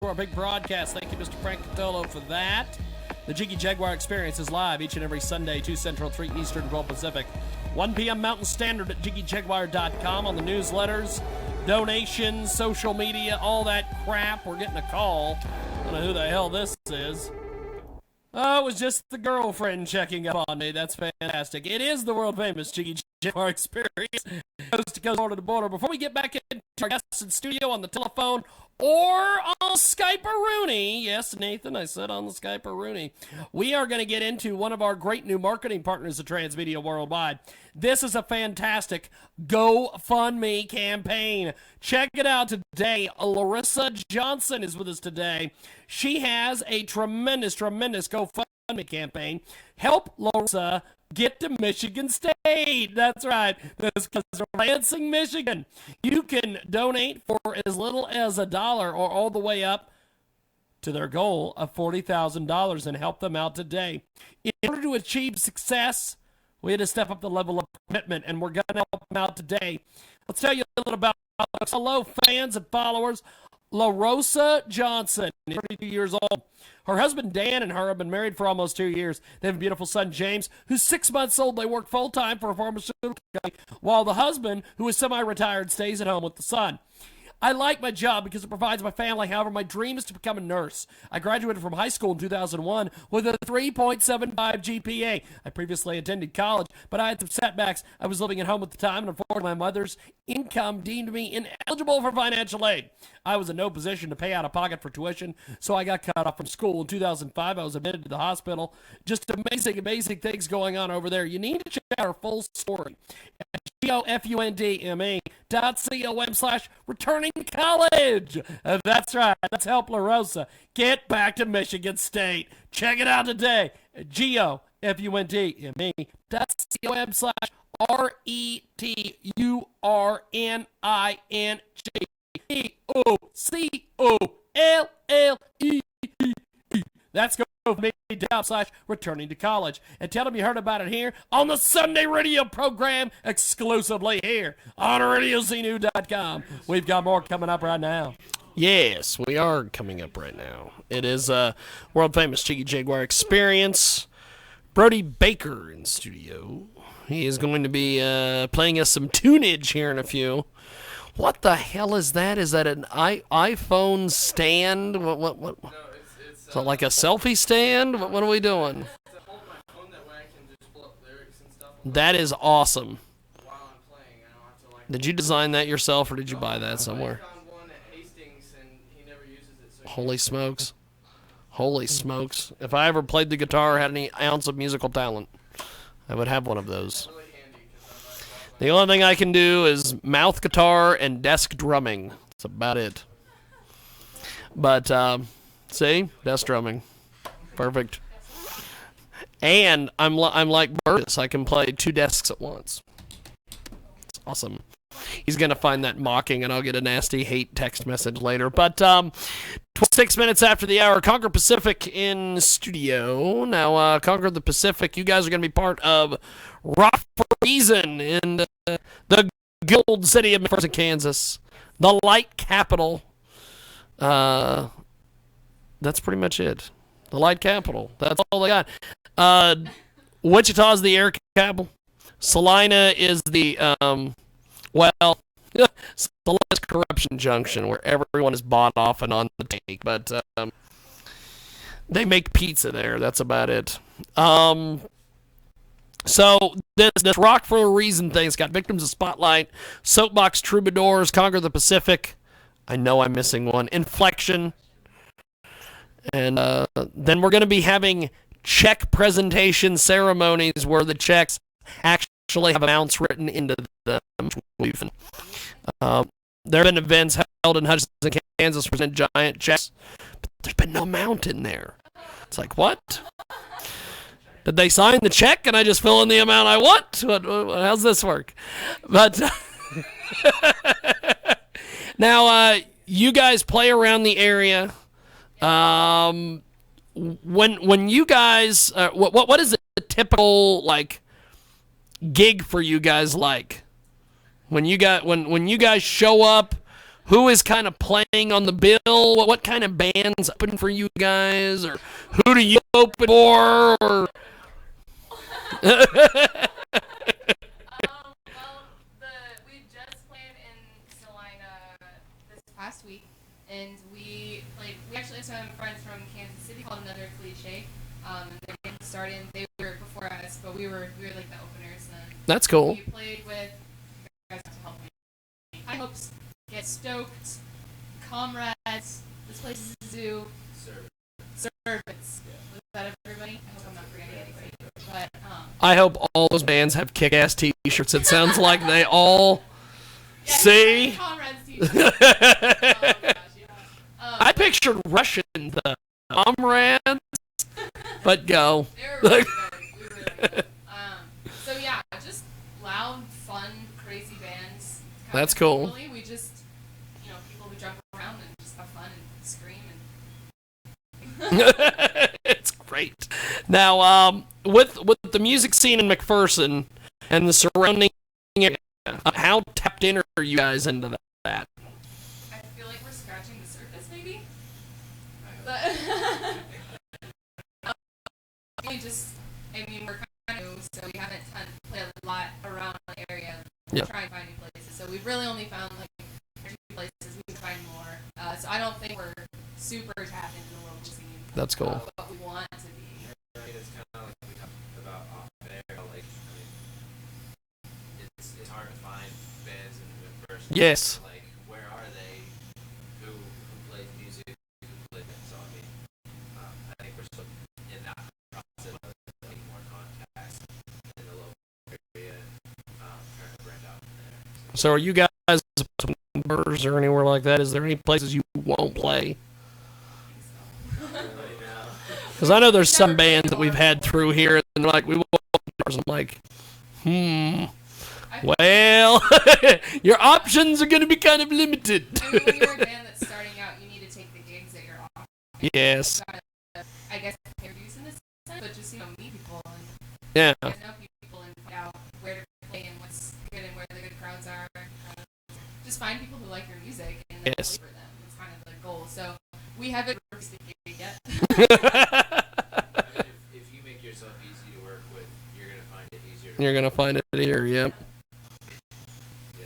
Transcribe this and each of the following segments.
Our big broadcast. Thank you, Mr. Frank Catolo, for that. The Jiggy Jaguar Experience is live each and every Sunday, 2 Central, 3 Eastern, 12 Pacific, 1 p.m. Mountain Standard at JiggyJaguar.com on the newsletters, donations, social media, all that crap. We're getting a call. I don't know who the hell this is. Oh, it was just the girlfriend checking up on me. That's fantastic. It is the world-famous Jiggy Jaguar Experience, coast to coast, border to border. Before we get back into our guests in studio on the telephone or on Skype-a-rooney, yes, Nathan, I said on the Skype-a-rooney, we are going to get into one of our great new marketing partners at Transmedia Worldwide. This is a fantastic GoFundMe campaign. Check it out today. Larissa Johnson is with us today. She has a tremendous GoFundMe campaign. Help Larissa get to Michigan State. That's right. This is Lansing, Michigan. You can donate for as little as $1 or all the way up to their goal of $40,000 and help them out today. In order to achieve success, we had to step up the level of commitment, and we're going to help them out today. Let's tell you a little about hello, fans and followers. LaRosa Johnson, 32 years old. Her husband Dan and her have been married for almost 2 years. They have a beautiful son, James, who's 6 months old. They work full-time for a pharmaceutical company, while the husband, who is semi-retired, stays at home with the son. I like my job because it provides my family. However, my dream is to become a nurse. I graduated from high school in 2001 with a 3.75 GPA. I previously attended college, but I had some setbacks. I was living at home at the time, and unfortunately, my mother's income deemed me ineligible for financial aid. I was in no position to pay out of pocket for tuition, so I got cut off from school. In 2005, I was admitted to the hospital. Just amazing things going on over there. You need to check out our full story at GoFundMe.com/returning college. That's right. Let's help LaRosa get back to Michigan State. Check it out today at GoFundMe.com/RETURNINGCOLLE. That's GoFundMe.com/returning to college. And tell them you heard about it here on the Sunday radio program exclusively here on RadioZenu.com. We've got more coming up right now. Yes, we are coming up right now. It is a world-famous Jiggy Jaguar Experience. Brody Baker in studio. He is going to be playing us some tunage here in a few. What the hell is that? Is that an iPhone stand? What? No, it's so like a selfie stand? What are we doing? To hold my phone that way I can just pull up lyrics and stuff. That is awesome. While I'm playing, I don't have to like. Did you design that yourself, or did you buy that somewhere? I found one at Hastings and he never uses it. So Holy smokes. Holy smokes. If I ever played the guitar or had any ounce of musical talent, I would have one of those. really handy because The only thing I can do is mouth guitar and desk drumming. That's about it. But, see? Desk drumming. Perfect. And I'm like Burgess. I can play 2 desks at once. It's awesome. He's going to find that mocking, and I'll get a nasty hate text message later. But 26 minutes after the hour, Conquer Pacific in studio. Now, Conquer the Pacific, you guys are going to be part of Rock for a Reason in the Guild City of McPherson, Kansas. The Light Capital. That's pretty much it. The Light Capital. That's all they got. Wichita's the air capital. Salina is the, Salina's corruption junction, where everyone is bought off and on the take. But they make pizza there. That's about it. So this Rock for a Reason thing's got Victims of Spotlight, Soapbox Troubadours, Conquer the Pacific. I know I'm missing one. Inflection. And then we're going to be having check presentation ceremonies where the checks actually have amounts written into them. There have been events held in Hutchinson, Kansas, to present giant checks, but there's been no amount in there. It's like, what? Did they sign the check and I just fill in the amount I want? How's this work? But now, you guys play around the area. When you guys, what is a typical like gig for you guys like? When you guys show up, who is kind of playing on the bill? What kind of bands open for you guys, or who do you open for? Or We just played in Salina this past week, and we actually have some friends from Kansas City called Another Cliche. They're getting started. They were before us, but we were like the openers. And That's cool. we played with you guys have to help me. High Hopes, Get Stoked, Comrades. This place is a zoo. Servants. Was that everybody? I hope I'm not forgetting anybody. But I hope all those bands have kick-ass T-shirts. It sounds like they all see. Comrades t-shirts. Oh gosh, yeah. I pictured Russian the comrades, but go. They were really good. We were really good. So yeah, just loud, fun, crazy bands. That's cool. Locally, we just, people who jump around and just have fun and scream and. It's great. Now, with the music scene in McPherson and the surrounding area, how tapped in are you guys into that? I feel like we're scratching the surface, maybe. But we're kind of new, so we haven't played a lot around the area. Yeah. Try and find new places. So we've really only found like a few places. We can find more. So I don't think we're super tapped into the local scene. That's cool. But we want to be. I mean, it's kind of like we talked about off air. Like, it's hard to find bands in person. Yes. Like, where are they? Who plays music? Who plays it? So I mean, I think we're still in that process of getting more contacts in the local area, trying to branch out from there. So are you guys bars or anywhere like that? Is there any places you won't play? Because I know there's some bands that we've had through here, and they're like, we won't play bars. I'm like, well, your options are going to be kind of limited. I mean, when you're a band that's starting out, you need to take the gigs that you're off. Yes. You gotta, I guess, introduce in this sense, but just, meet people and Yeah. get to know people and find out where to play and what's good and where the good crowds are. Just find people who like your music and then Yes. play for them. It's kind of the goal. So we haven't reached the gig yet. If you make yourself easy to work with, you're gonna find it easier. You're going to find it here, yep. Yeah.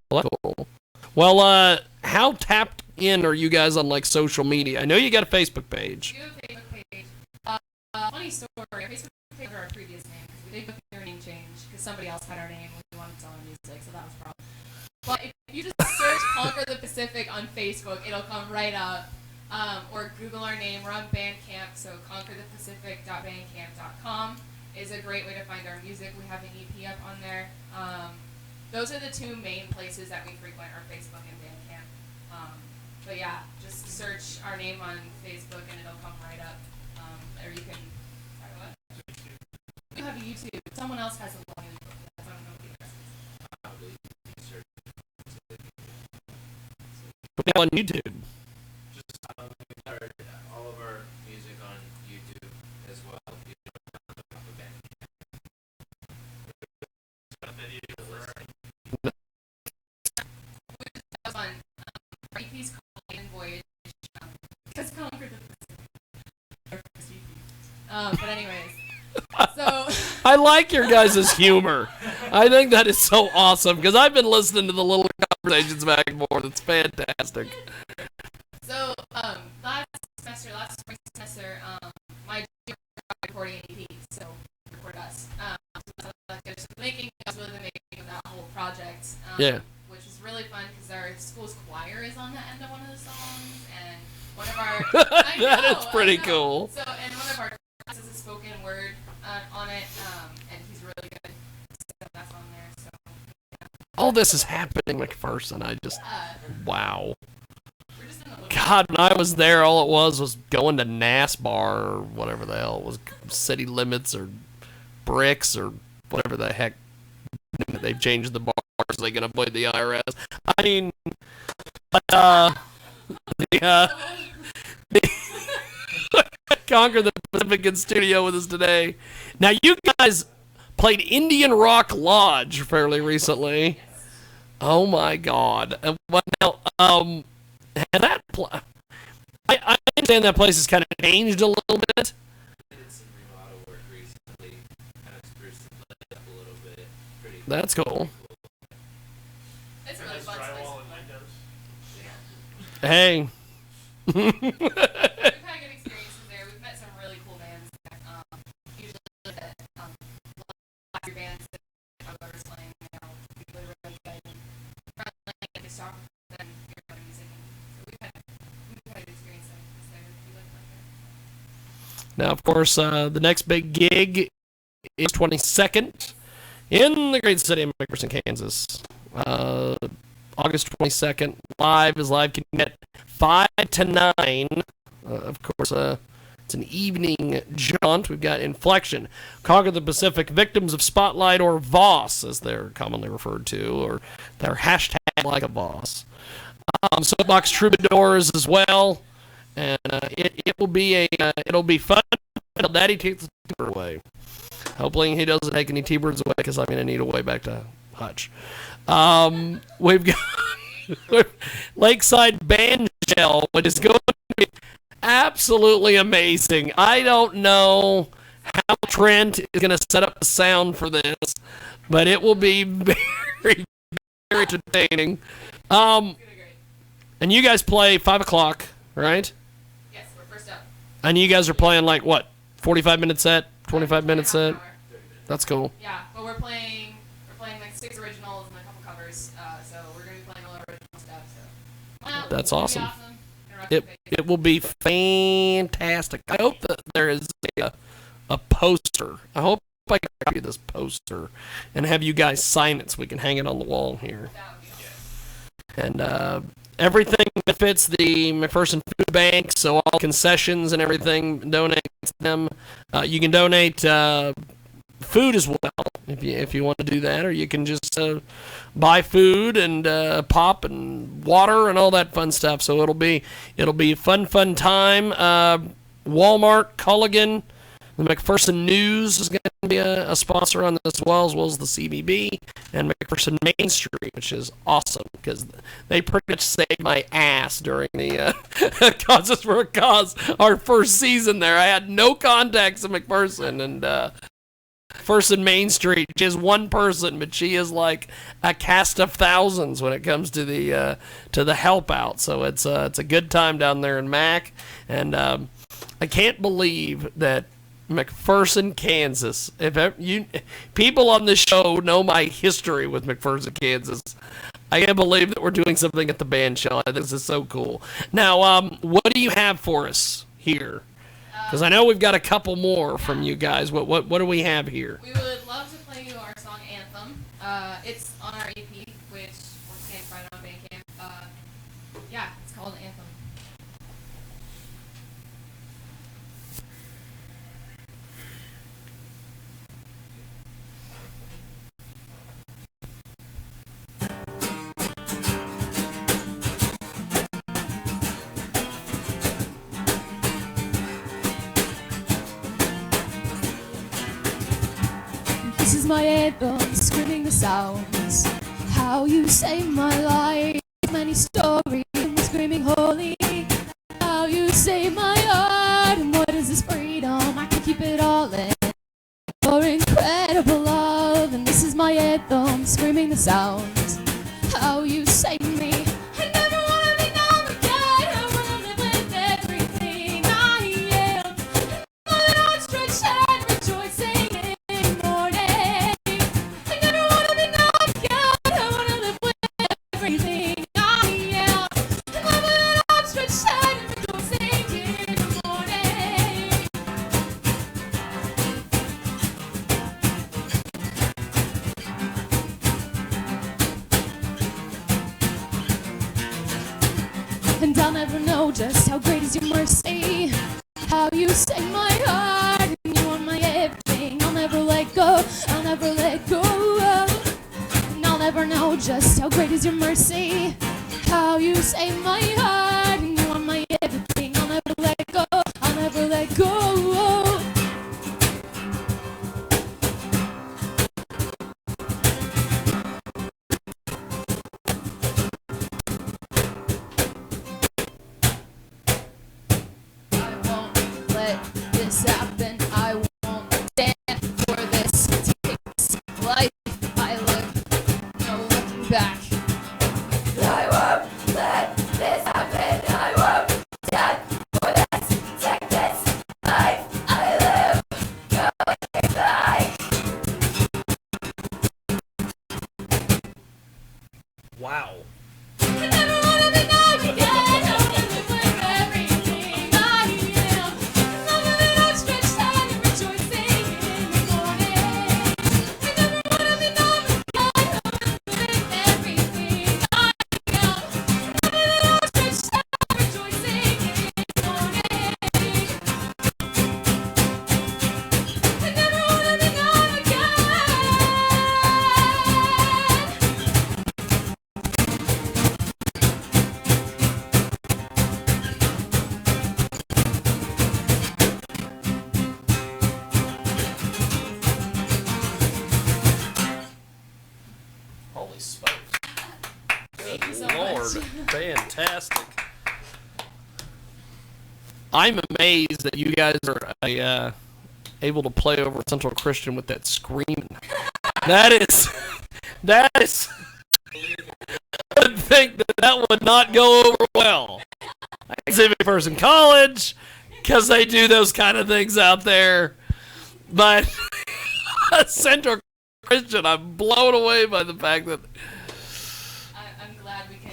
Well, that's cool. Well, how tapped in are you guys on, like, social media? I know you got a Facebook page. We have a Facebook page. Funny story. Our Facebook page under our previous name. We did a name change because somebody else had our name and we wanted to own music, so that was a problem. But if you just search Conquer the Pacific on Facebook, it'll come right up. Or Google our name. We're on Bandcamp, so conquerthepacific.bandcamp.com is a great way to find our music. We have an EP up on there. Those are the two main places that we frequent, are Facebook and Bandcamp. But yeah, just search our name on Facebook and it'll come right up. Or you can, sorry, what? We have a YouTube. Someone else has a blog. I don't know what the Probably search Now on YouTube. we started all of our music on YouTube as well. You don't have a band. that was on our EP's called Maiden Voyage. Because Conquer the Pacific. But anyways, so I like your guys' humor. I think that is so awesome, because I've been listening to the little conversations back and forth. It's fantastic. So, last spring semester, my junior was recording an EP, so record us. So making us really the making of that whole project. Yeah. Which is really fun because our school's choir is on the end of one of the songs, and one of our That is pretty cool. So, and one of our classes is spoken word on it, and he's really good. So that's on there. So All this is happening McPherson. I just, wow. we're just in the God, when I was there, all it was going to NASBAR or whatever the hell it was, City Limits or Bricks or whatever the heck. They've changed the bars so they can avoid the IRS. I mean, but, the Conquer the Pacific in studio with us today. Now, you guys played Indian Rock Lodge fairly recently. Oh my God! Well, and that I understand that place has kind of changed a little bit. I did some remodel work recently, kind of spruced the place up a little bit. Pretty. That's cool. It's a really fun place. Hey. We've had good experiences there. We've met some really cool bands. Usually the live bands that are playing, usually really good and friendly and just talk with them, hear their music. So we've had a good experience there. We like there. Now, of course, the next big gig is 22nd in the great city of McPherson, Kansas. August 22nd. Live can get 5 to 9. Of course, it's an evening jaunt. We've got Inflection, Conquer the Pacific, Victims of Spotlight, or VOS, as they're commonly referred to, or their hashtag like a Voss. Soapbox Troubadours as well. And it'll be fun until Daddy takes the T-Bird away. Hopefully he doesn't take any T-Birds away, because I'm going to need a way back to Hutch. We've got Lakeside Banjo, which is going to be absolutely amazing. I don't know how Trent is going to set up the sound for this, but it will be very, very entertaining. And you guys play 5 o'clock, right? Yes, we're first up. And you guys are playing like what? 45-minute set, 25-minute set. That's cool. Yeah, but we're playing like 6 originals and a couple covers. So we're gonna be playing all our original stuff. So come out, That's it's gonna be awesome. Interrupt It will be fantastic. I hope that there is a poster. I hope I can copy this poster and have you guys sign it so we can hang it on the wall here. That would be awesome. And everything benefits the McPherson Food Bank, so all concessions and everything donate to them. You can donate food as well if you want to do that, or you can just buy food and pop and water and all that fun stuff. So it'll be a fun time. Walmart, Culligan, the McPherson News is going to be a sponsor on this as well as the CBB and McPherson Main Street, which is awesome because they pretty much saved my ass during the Causes for a Cause, our first season there. I had no contacts in McPherson, and McPherson Main Street, she is one person, but she is like a cast of thousands when it comes to the help out. So it's a good time down there in Mac, and I can't believe that McPherson, Kansas. People on this show know my history with McPherson, Kansas. I can't believe that we're doing something at the band show. I think this is so cool. Now, what do you have for us here? Because I know we've got a couple more from you guys. What do we have here? We would love to play you our song Anthem. It's on our EP, which we can't find on Bandcamp. Yeah, it's called Anthem. This is my anthem, screaming the sounds. How you saved my life, many stories, screaming holy. How you saved my heart, and what is this freedom? I can keep it all in. Your incredible love, and this is my anthem, screaming the sounds. How you saved me. I never wanna be numb again. I wanna live with everything I am. My arms stretched and rejoicing in the morning. I never wanna be numb again. I wanna live with everything I am. My arms stretched and rejoicing in the morning. And I'll never know just how great is your mercy. How you save my heart, and you are my everything. I'll never let go, I'll never let go. And I'll never know just how great is your mercy. How you save my heart, and you are my everything. I'll never let go, I'll never let go. let this happen. I won't stand for this. Takes life I live, no looking back. I won't let this happen. I won't stand for this. Take this life I live, no looking back. Wow. I never wanna be known again. I wanna live with everything I am. Longer than outstretched hand and rejoicing in the morning. I never wanna be known again. I wanna live with everything I am. Longer than outstretched hand and rejoicing in the morning. I never wanna be known again. Holy smokes. Thank you so Lord, much. fantastic. I'm amazed that you guys are able to play over Central Christian with that screaming. That is. I would think that would not go over well. I can see me first in college because they do those kind of things out there, but Central Christian, I'm blown away by the fact that. I'm glad we can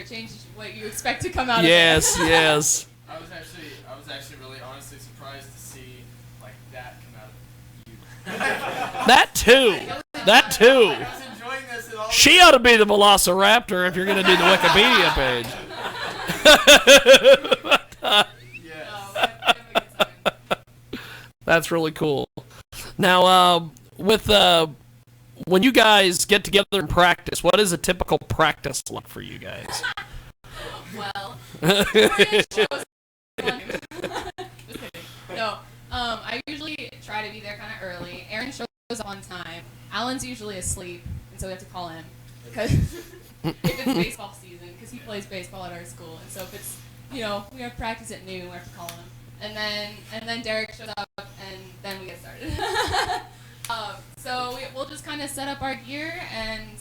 change what you expect to come out Yes, of it. yes. I was actually really honestly surprised to see like that come out of you. That too. That too. I was enjoying this at all. She ought to be the Velociraptor if you're going to do the Wikipedia page. Yes. Oh, we have a good time. That's really cool. Now, with when you guys get together and practice, what is a typical practice like for you guys? Well, it shows fun. Just kidding. No, I usually try to be there kind of early. Aaron shows up on time. Alan's usually asleep, and so we have to call him because if it's baseball season, because he plays baseball at our school, and so if it's we have practice at noon, we have to call him, and then Derek shows up, and then we get started. So we'll just kind of set up our gear, and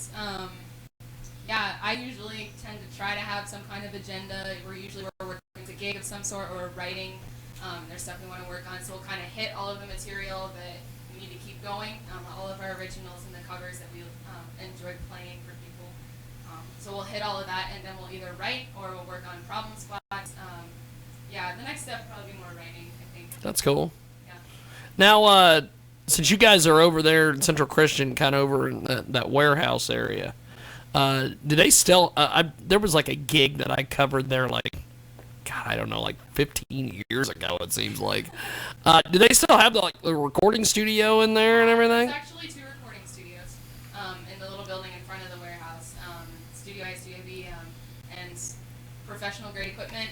I usually tend to try to have some kind of agenda. We're working a gig of some sort or writing. There's stuff we want to work on, so we'll kind of hit all of the material that we need to keep going, all of our originals and the covers that we enjoyed playing for people. So we'll hit all of that, and then we'll either write or we'll work on problem spots. The next step will probably be more writing, I think. That's cool. Yeah. Now, since you guys are over there in Central Christian, kind of over in that warehouse area, do they still? There was like a gig that I covered there, like, God, I don't know, like 15 years ago. It seems like. Do they still have the recording studio in there and everything? There's actually 2 recording studios in the little building in front of the warehouse. Studio A, Studio B, and professional grade equipment.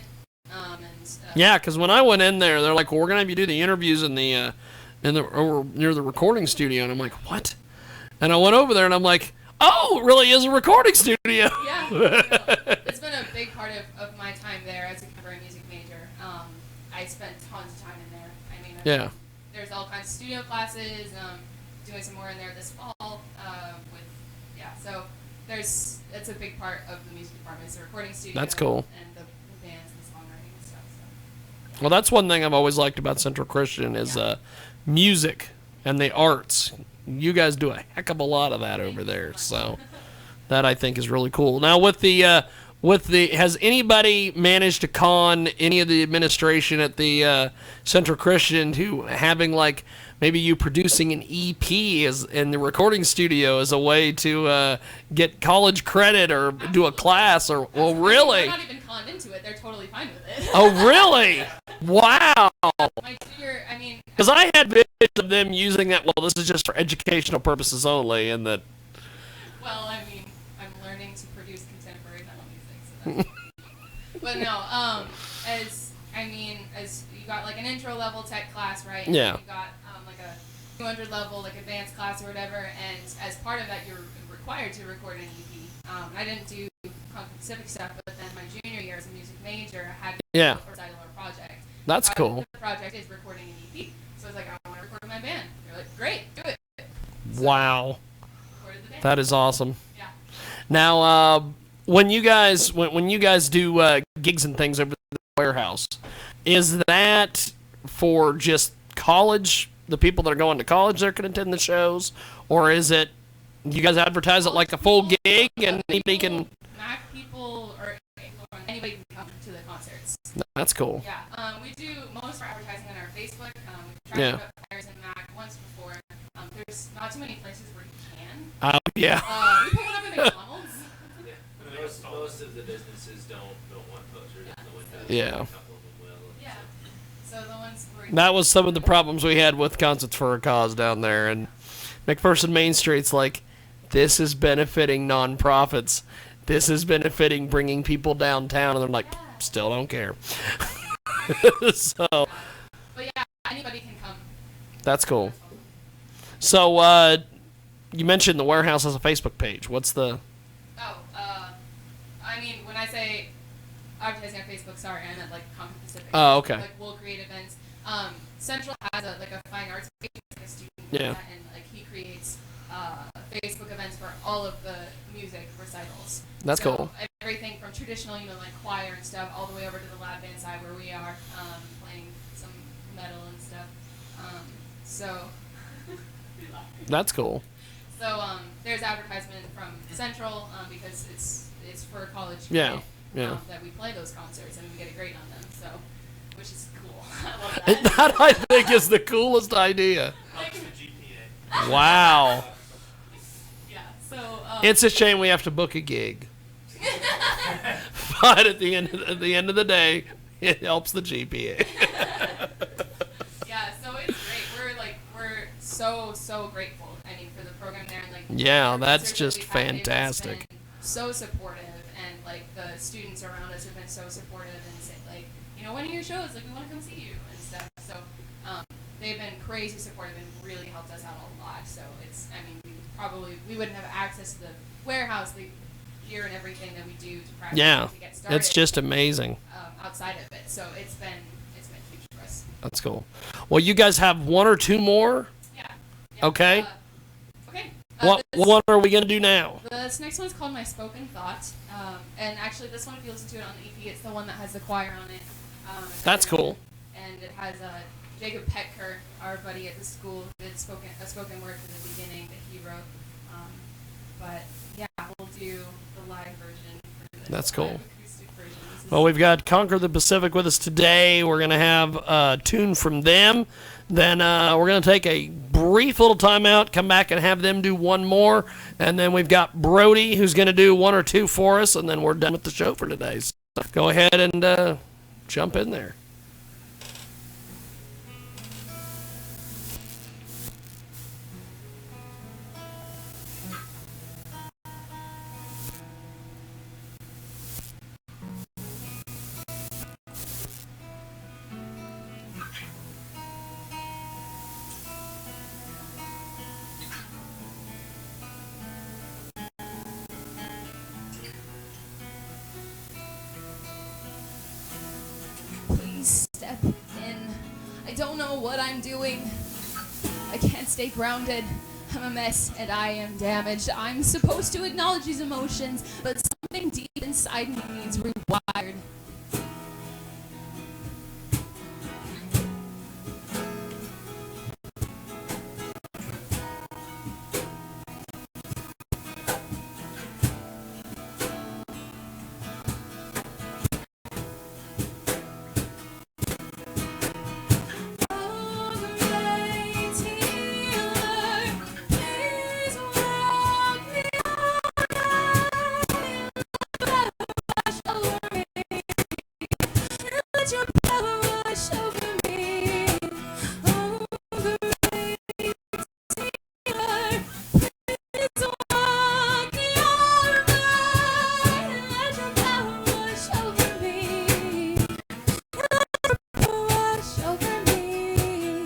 Yeah, because when I went in there, they're like, "Well, we're gonna have you do the interviews over near the recording studio," and I'm like, "What?" And I went over there, and I'm like, "Oh, it really is a recording studio." Yeah, it's been a big part of my time there as a contemporary music major. I spent tons of time in there. I mean, Yeah. There's all kinds of studio classes. Doing some more in there this fall. So it's a big part of the music department. It's a recording studio. That's cool. And the bands and songwriting and stuff. So. Well, that's one thing I've always liked about Central Christian is music and the arts. You guys do a heck of a lot of that over there, so that I think is really cool. Now, with the has anybody managed to con any of the administration at the Central Christian to having like maybe you producing an EP in the recording studio as a way to get college credit or do a class or really? They're not even conned into it. They're totally fine with it. Oh, really? Wow. My junior, I mean. Because I had videos of them using that. Well, this is just for educational purposes only, and that. Well, I mean, I'm learning to produce contemporary metal music, so that's. But no, as you got like an intro level tech class, right? And Yeah. You got like a 200 level like advanced class or whatever, and as part of that, you're required to record an EP. I didn't do Concord Civic stuff, but then my junior year as a music major, I had to Yeah. do a recital or project. That's Part of cool. The project is recording an EP. So I was like, I want to record my band. They're like, great, do it. Wow. Recorded the band. That is awesome. Yeah. Now, when you guys do gigs and things over the warehouse, is that for just college, the people that are going to college that can attend the shows, or is it you guys advertise it like a full gig and anybody can? Mac people or anybody can come to the concerts. That's cool. Yeah. We do most of our advertising on our Facebook. We've tried Yeah. to put flyers in Mac once before. There's not too many places where you can. Yeah. We put one up in McDonald's. Most of the businesses don't want posters in the windows. Yeah. A couple of them will. Yeah. So the ones where That was some of the problems we had with Concerts for a Cause down there, and McPherson Main Street's like, this is benefiting nonprofits. This is benefiting bringing people downtown, and they're like, still don't care. So But yeah, anybody can come. that's cool. So you mentioned the warehouse has a Facebook page. What's the? Oh, I mean, when I say advertising on Facebook, sorry, I meant like Concord Pacific. Oh, okay. Like we'll create events. Central has a fine arts page, like a student Yeah. and like he creates Facebook events for all of the music recitals. That's So cool. Everything from traditional, like choir and stuff, all the way over to the lab band side where we are playing some metal and stuff. So. That's cool. So there's advertisement from Central because it's for a college Yeah, kid, yeah. that we play those concerts and we get a grade on them. So, which is cool. I love that. That I think is the coolest idea. Wow. Yeah. So It's a shame we have to book a gig, but at the end of the day, it helps the GPA. yeah. So it's great. We're so grateful. I mean, for the program there and like. Yeah, the that's concerts that just we've had, they've just fantastic. been so supportive and like the students around us have been so supportive and say like, when are your shows? Like we want to come see you and stuff. So they've been crazy supportive and really helped us out a lot. So it's, I mean, we wouldn't have access to the warehouse, the gear and everything that we do to practice Yeah, to get started. it's just amazing. Outside of it. So it's been huge for us. That's cool. Well, you guys have one or two more. Yeah. Okay. Okay. What are we gonna do now? This next one's called My Spoken Thought. And actually, this one, if you listen to it on the EP, it's the one that has the choir on it. That's cool. And it has Jacob Petker, our buddy at the school, did a spoken word for the beginning that he wrote. But yeah, we'll do the live version. For this That's cool. live acoustic version. This is- Well, we've got Conquer the Pacific with us today. We're going to have a tune from them. Then we're going to take a brief little time out, come back and have them do one more. And then we've got Brody, who's going to do one or two for us. And then we're done with the show for today. So go ahead and jump in there. Please step in. I don't know what I'm doing. I can't stay grounded. I'm a mess and I am damaged. I'm supposed to acknowledge these emotions, but something deep inside me needs rewired. Your power wash over me. Oh, great healer, please walk me over. Let your power wash over me. Let your power wash over me.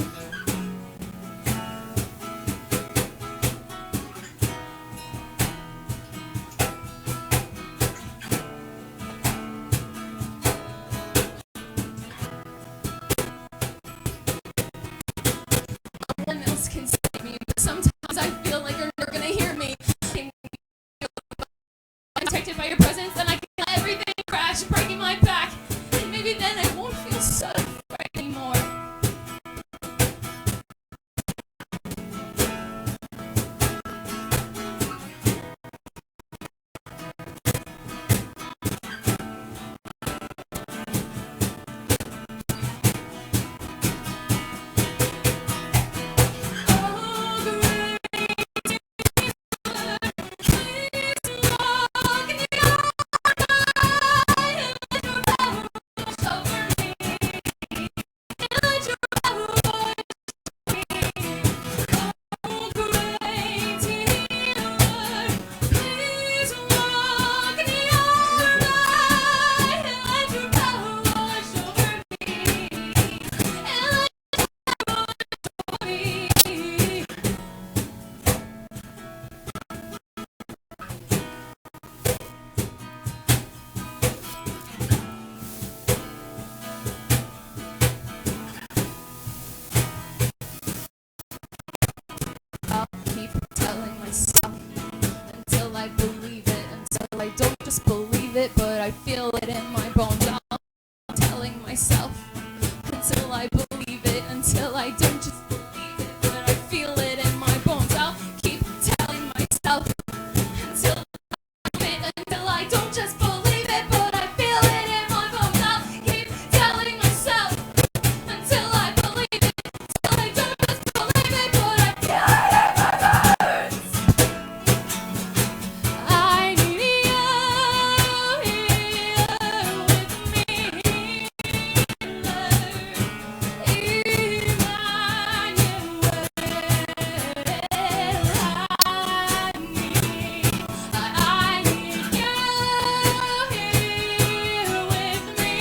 myself until I believe it, until I don't just believe it, but I feel it in my bones. I'll keep telling myself until I don't just believe it, but I feel it in my bones. I'll keep telling myself until I believe it, until I don't just believe it, but I feel it in my bones. I need you here with me,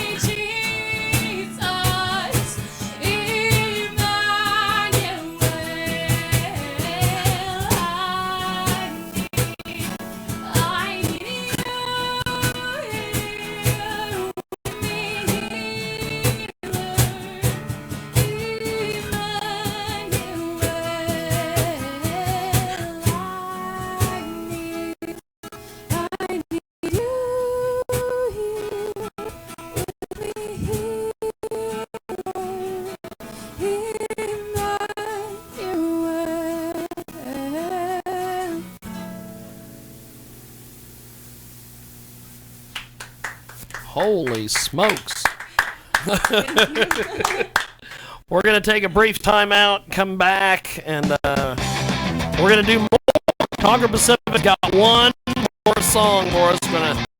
Holy smokes. We're going to take a brief timeout, come back, and we're going to do more. Conquer Pacific got one more song for us. We're going to